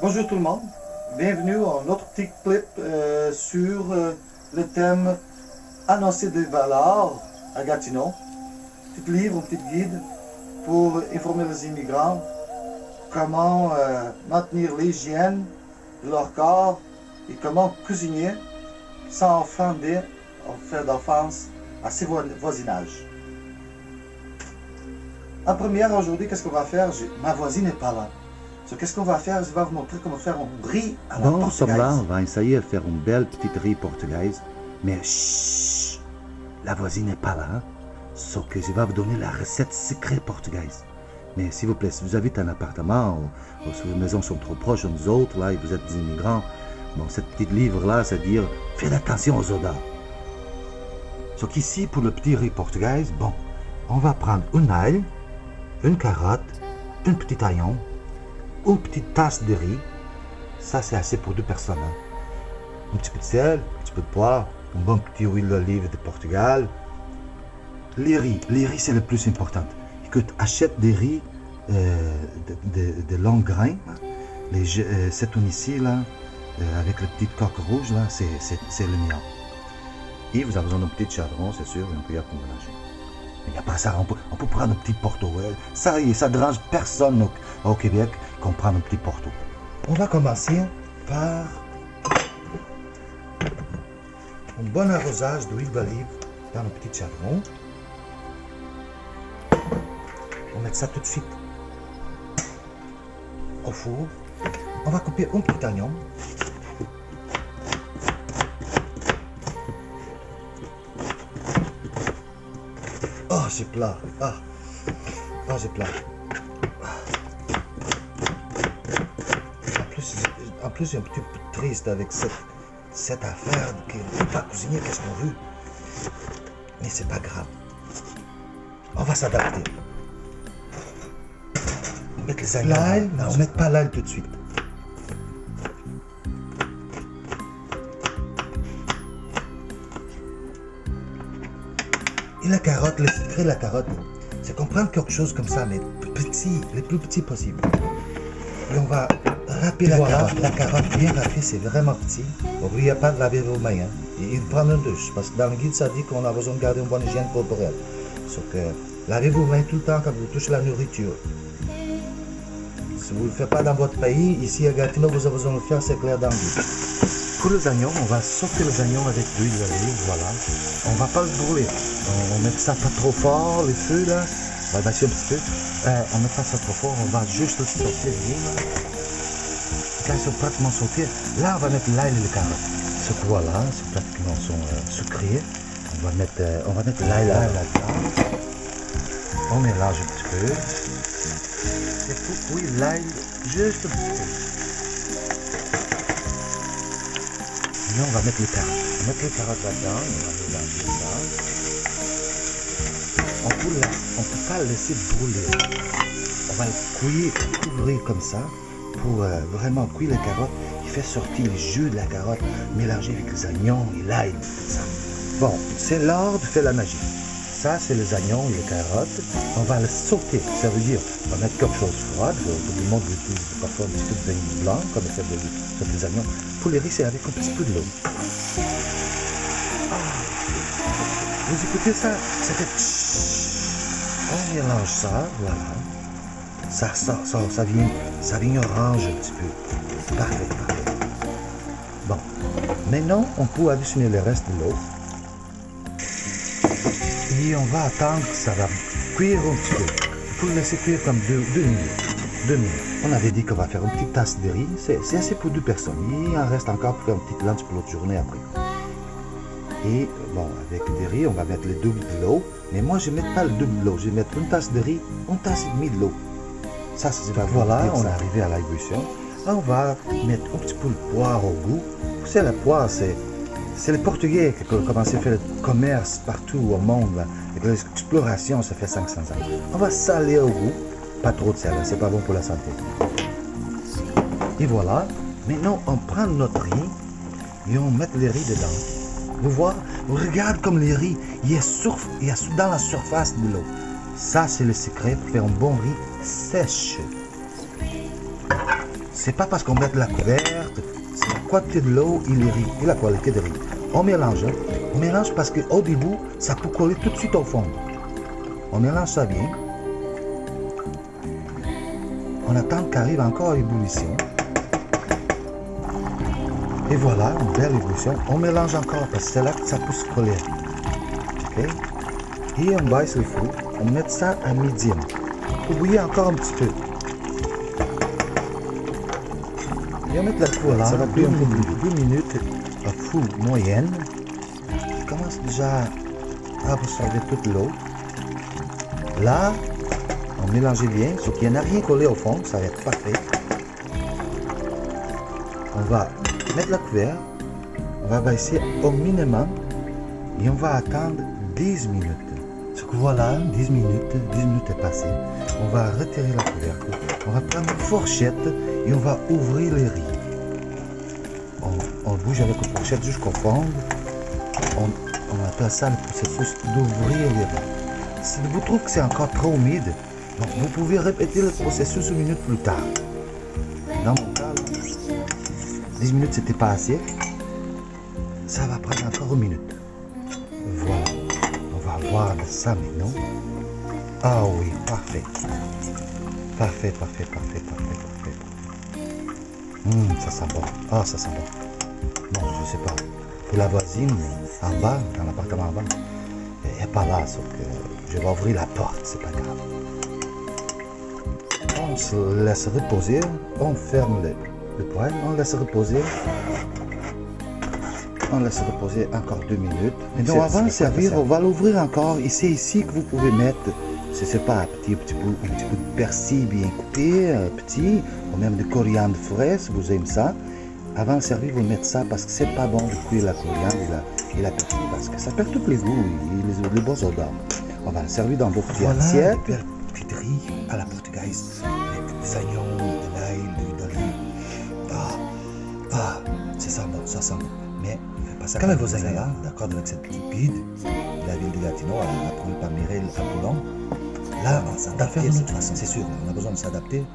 Bonjour tout le monde, bienvenue à un autre petit clip sur le thème Annoncé de valeurs à Gatineau. Petit livre, un petit guide pour informer les immigrants comment maintenir l'hygiène de leur corps et comment cuisiner sans offender ou faire d'offense à ses voisinages. En première, aujourd'hui, qu'est-ce qu'on va faire? Ma voisine n'est pas là. So, qu'est-ce qu'on va faire? Je vais vous montrer comment faire un riz à la portugaise. Bon, là, on va essayer de faire une belle petite riz portugaise. Mais chut, la voisine n'est pas là. Hein? Sauf que je vais vous donner la recette secrète portugaise. Mais s'il vous plaît, si vous habitez un appartement ou si vos maisons sont trop proches de nous autres, là, et vous êtes des immigrants, bon, cette petite livre-là, c'est-à-dire, faites attention aux odeurs. So, qu'ici, pour le petit riz portugaise, bon, on va prendre une ail, une carotte, un petit oignon, une petite tasse de riz. Ça, c'est assez pour 2 personnes. Hein. Un petit peu de sel, un petit peu de poivre, un bon petit huile d'olive de Portugal. Les riz, c'est le plus important. Écoute, achète des riz de longs grains. Hein. Cet one ici, là, avec le petit coque rouge, là, c'est le mien. Et vous avez besoin d'un petit chardon, c'est sûr, et une cuillère pour mélanger. Et après ça, on peut prendre un petit porto. Ça y est, ça ne dérange personne au Québec qu'on prenne un petit porto. On va commencer par un bon arrosage d'huile d'olive dans le petit charbon. On va mettre ça tout de suite au four. On va couper un petit oignon. Oh, c'est plat. C'est plat. En plus, j'ai un petit peu triste avec cette affaire qu'on ne peut pas cuisiner qu'est-ce qu'on veut. Mais c'est pas grave. On va s'adapter. On va mettre les agneaux. L'ail? Non, on ne met pas l'ail tout de suite. Et la carotte, le secret de la carotte, c'est qu'on prend quelque chose comme ça, mais petit, le plus petit possible. Et on va râper la carotte. La carotte bien râpée, c'est vraiment petit. N'oubliez pas de laver vos mains. Hein. Et de prendre une douche, parce que dans le guide, ça dit qu'on a besoin de garder une bonne hygiène corporelle. Sauf que lavez vos mains tout le temps quand vous touchez la nourriture. Si vous ne le faites pas dans votre pays, ici à Gatineau, vous avez besoin de le faire, c'est clair dans le guide. Pour les oignons, on va sauter les oignons avec l'huile d'olive, voilà. On ne va pas le brûler. On met ça pas trop fort, les feux là. On va baisser un petit peu. On met pas ça trop fort, on va juste aussi sauter bien là. Quand ils sont pratiquement sautés, là on va mettre l'ail et les carottes. Ce que voilà, c'est pratiquement sont sucrés. On va mettre l'ail là-dedans. On mélange un petit peu. Et pour cuire l'ail juste un petit peu. Là, on va mettre les carottes. On va mettre les carottes là-dedans. On va mélanger ça. On ne peut pas le laisser brûler. On va le couvrir comme ça pour vraiment cuire les carottes. Il fait sortir le jus de la carotte mélangé avec les oignons et l'ail. Bon, c'est l'art de faire la magie. Ça, c'est les oignons et les carottes. On va le sauter. Ça veut dire, on va mettre quelque chose de froid. Tout le monde utilise parfois un petit peu de vin blanc, comme ça fait des oignons. Pour les riz, c'est avec un petit peu de l'eau. Vous écoutez ça? Ça fait... On mélange ça, voilà. Ça vient orange un petit peu. Parfait. Bon. Maintenant, on peut additionner le reste de l'eau. Et on va attendre que ça va cuire un petit peu. Il faut le laisser cuire comme 2 minutes. On avait dit qu'on va faire une petite tasse de riz. C'est assez pour 2 personnes. Il en reste encore pour faire une petite lunch pour l'autre journée après. Et bon, avec des riz, on va mettre le double de l'eau. Mais moi, je ne vais mettre pas le double de l'eau. Je vais mettre une tasse de riz, une tasse et demie de l'eau. Ça, c'est voilà, on est arrivé à l'ébullition. On va mettre un petit peu de poire au goût. Vous savez, la poire, c'est les Portugais qui ont commencé à faire le commerce partout au monde. Là. Avec l'exploration, ça fait 500 ans. On va saler au goût. Pas trop de sel, c'est pas bon pour la santé. Et voilà. Maintenant, on prend notre riz et on met le riz dedans. Vous voyez, regarde comme le riz, il est dans la surface de l'eau. Ça, c'est le secret pour faire un bon riz sèche. c'est pas parce qu'on met de la couverte, c'est la quantité de l'eau et le riz, et la qualité de riz. On mélange, on mélange parce qu'au début, ça peut coller tout de suite au fond. On mélange ça bien. On attend qu'arrive encore à ébullition. Et voilà, une belle ébullition. On mélange encore parce que c'est là que ça peut se coller. Ok? Et on baisse le feu. On met ça à medium. Pour bouillir encore un petit peu. Et on met la four là. Ça va bouillir un peu plus. 2 minutes à fou moyenne. Il commence déjà à absorber toute l'eau. Là, on mélange bien, sauf qu'il n'y en a rien collé au fond, ça va être parfait. On va mettre la couvert, on va baisser au minimum et on va attendre 10 minutes. Ce que voilà, 10 minutes est passé. On va retirer la couvercle, on va prendre une fourchette et on va ouvrir les riz. On bouge avec une fourchette jusqu'au fond. On appelle ça le processus d'ouvrir les riz. Si vous trouvez que c'est encore trop humide, donc vous pouvez répéter le processus une minute plus tard. Dans mon cas, 10 minutes c'était pas assez. Ça va prendre encore une minute. Voilà. On va voir ça maintenant. Ah oui, parfait. Parfait. Ça sent bon. Ah, ça sent bon. Bon, je sais pas. Pour la voisine, en bas, dans l'appartement en bas, elle n'est pas là, sauf que je vais ouvrir la porte, c'est pas grave. On se laisse reposer, on ferme le poêle, on laisse reposer. On laisse reposer encore 2 minutes. Et donc avant de servir, on va l'ouvrir encore. Et c'est ici que vous pouvez mettre, je sais pas, un petit peu de persil bien coupé, petit, ou même de coriandre frais si vous aimez ça. Avant de servir, vous mettez ça parce que c'est pas bon de cuire la coriandre et la persil parce que ça perd tous les goûts et les bons odeurs. On va le servir dans vos petites assiettes. Petite riz à la portugaise avec des oignons, de l'ail, de l'olive. C'est ça bon, ça sent bon. Mais quand même vos agréables, d'accord, avec cette petite guide de la ville de Gatineau, appelée par Mireille Apollon, là, on va s'adapter de toute façon, c'est sûr, on a besoin de s'adapter.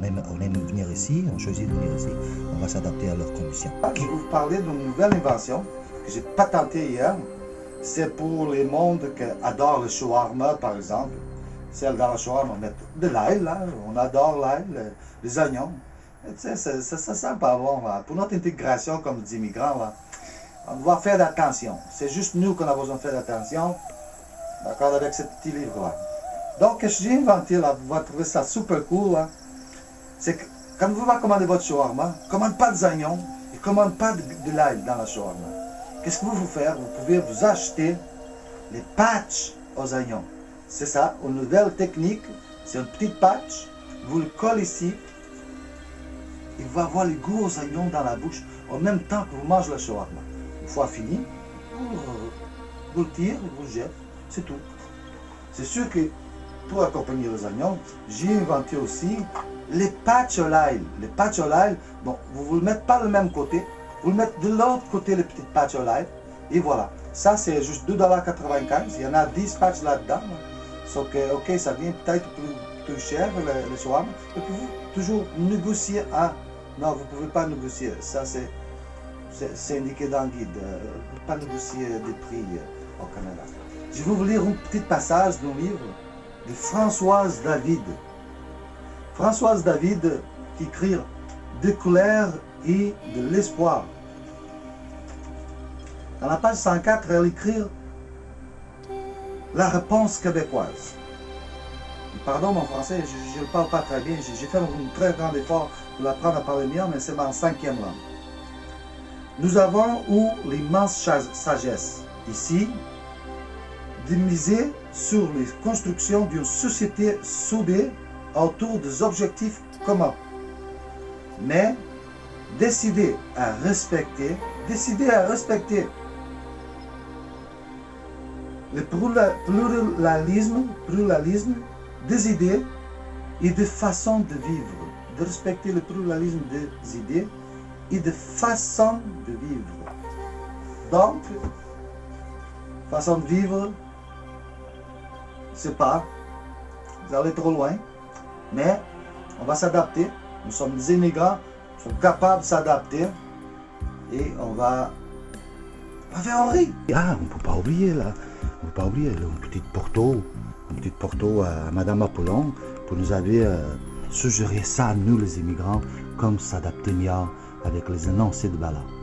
On aime venir ici, on choisit de venir ici, on va s'adapter à leurs conditions. Je vais vous parler d'une nouvelle invention que j'ai patentée hier. C'est pour les mondes qui adorent le shawarma, par exemple. Celle dans le shawarma, on met de l'ail, là, on adore l'ail, les oignons. Tu sais, ça sent pas bon, là. Pour notre intégration comme des immigrants, là, on doit faire attention. C'est juste nous qu'on a besoin de faire attention, d'accord, avec ce petit livre-là. Donc, ce que j'ai inventé, là, vous allez trouver ça super cool, là, c'est que quand vous allez commander votre shawarma, commande pas des oignons et commande pas de l'ail dans le shawarma. Qu'est-ce que vous pouvez faire? Vous pouvez vous acheter les patchs aux oignons. C'est ça, une nouvelle technique, c'est une petite patch, vous le collez ici, et vous allez avoir le goût aux oignons dans la bouche en même temps que vous mangez le shawarma. Une fois fini, vous le tirez, vous le jetez, c'est tout. C'est sûr que pour accompagner les oignons, j'ai inventé aussi les patchs au l'ail. Les patchs au l'ail, bon, vous ne le mettez pas du même côté, vous le mettez de l'autre côté, les petites patchs au l'ail, et voilà. Ça, c'est juste 2,95 $. Il y en a 10 patchs là-dedans. Sauf que, ok, ça vient peut-être plus cher, le shawarma. Et puis vous, toujours négocier. Ah, non, vous ne pouvez pas négocier. Ça, c'est indiqué dans le guide. Vous ne pouvez pas négocier des prix au Canada. Je vais vous lire un petit passage d'un livre de Françoise David. Françoise David qui écrit de colère et de l'espoir. Dans la page 104, elle écrit la réponse québécoise. Pardon mon français, je ne le parle pas très bien. J'ai fait un très grand effort pour apprendre à parler mieux, mais c'est ma 5e langue. Nous avons eu l'immense sagesse, ici, de miser sur les constructions d'une société soudée autour des objectifs communs. Mais décider à respecter le pluralisme des idées et de façons de vivre. De respecter le pluralisme des idées et de façons de vivre. Donc, façon de vivre, c'est pas, vous allez trop loin, mais on va s'adapter Nous sommes des immigrants, nous sommes capables de s'adapter et on va faire rire. Ah, on ne peut pas oublier là. On ne peut pas oublier un petit porto à Madame Apollon pour nous avoir suggéré ça à nous les immigrants, comme s'adapter mieux avec les énoncés de Ballard.